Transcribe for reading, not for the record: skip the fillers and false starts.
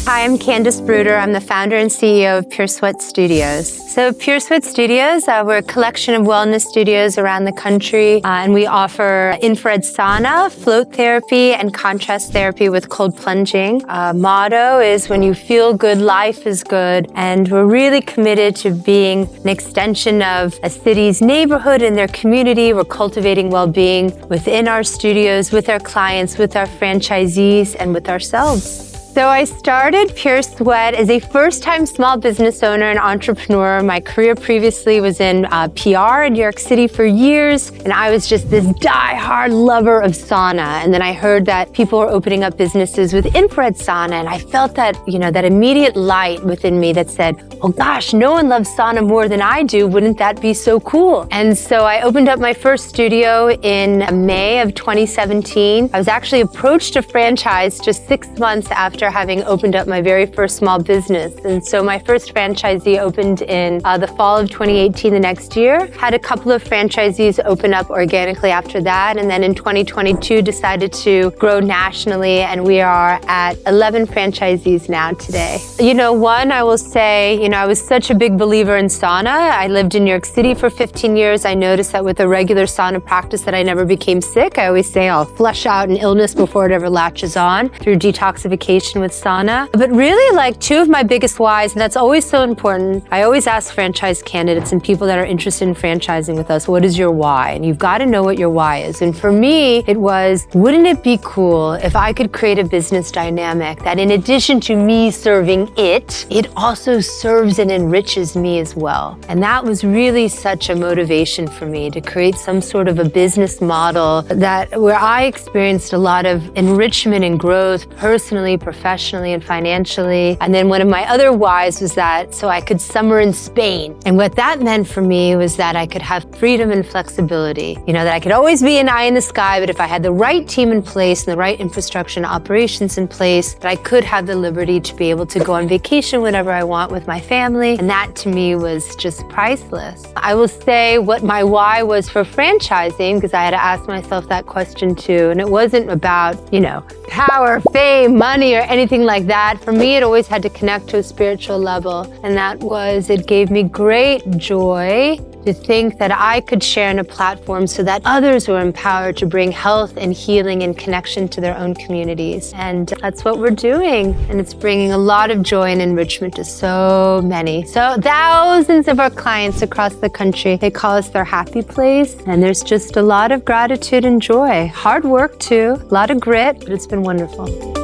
Hi, I'm Candice Bruder. I'm the founder and CEO of Pure Sweat Studios. So Pure Sweat Studios, we're a collection of wellness studios around the country, and we offer infrared sauna, float therapy, and contrast therapy with cold plunging. Motto is when you feel good, life is good, and we're really committed to being an extension of a city's neighborhood and their community. We're cultivating well-being within our studios, with our clients, with our franchisees, and with ourselves. So I started Pure Sweat as a first-time small business owner and entrepreneur. My career previously was in PR in New York City for years, and I was just this die-hard lover of sauna. And then I heard that people were opening up businesses with infrared sauna, and I felt that, that immediate light within me that said, oh gosh, no one loves sauna more than I do. Wouldn't that be so cool? And so I opened up my first studio in May of 2017. I was actually approached to franchise just 6 months after having opened up my very first small business. And so my first franchisee opened in the fall of 2018 the next year. Had a couple of franchisees open up organically after that. And then in 2022 decided to grow nationally, and we are at 11 franchisees now today. One, I will say, I was such a big believer in sauna. I lived in New York City for 15 years. I noticed that with a regular sauna practice that I never became sick. I always say I'll flush out an illness before it ever latches on through detoxification with sauna. But really, two of my biggest whys, and that's always so important, I always ask franchise candidates and people that are interested in franchising with us, what is your why? And you've got to know what your why is. And for me, it was, wouldn't it be cool if I could create a business dynamic that in addition to me serving it also serves and enriches me as well. And that was really such a motivation for me to create some sort of a business model where I experienced a lot of enrichment and growth personally, professionally, and financially. And then one of my other whys was that so I could summer in Spain. And what that meant for me was that I could have freedom and flexibility. That I could always be an eye in the sky, but if I had the right team in place and the right infrastructure and operations in place, that I could have the liberty to be able to go on vacation whenever I want with my family. And that to me was just priceless. I will say what my why was for franchising, because I had to ask myself that question too. And it wasn't about, power, fame, money, or anything like that. For me, it always had to connect to a spiritual level. And that was, it gave me great joy to think that I could share in a platform so that others were empowered to bring health and healing and connection to their own communities. And that's what we're doing. And it's bringing a lot of joy and enrichment to so many. So thousands of our clients across the country, they call us their happy place. And there's just a lot of gratitude and joy. Hard work too, a lot of grit, but it's been wonderful.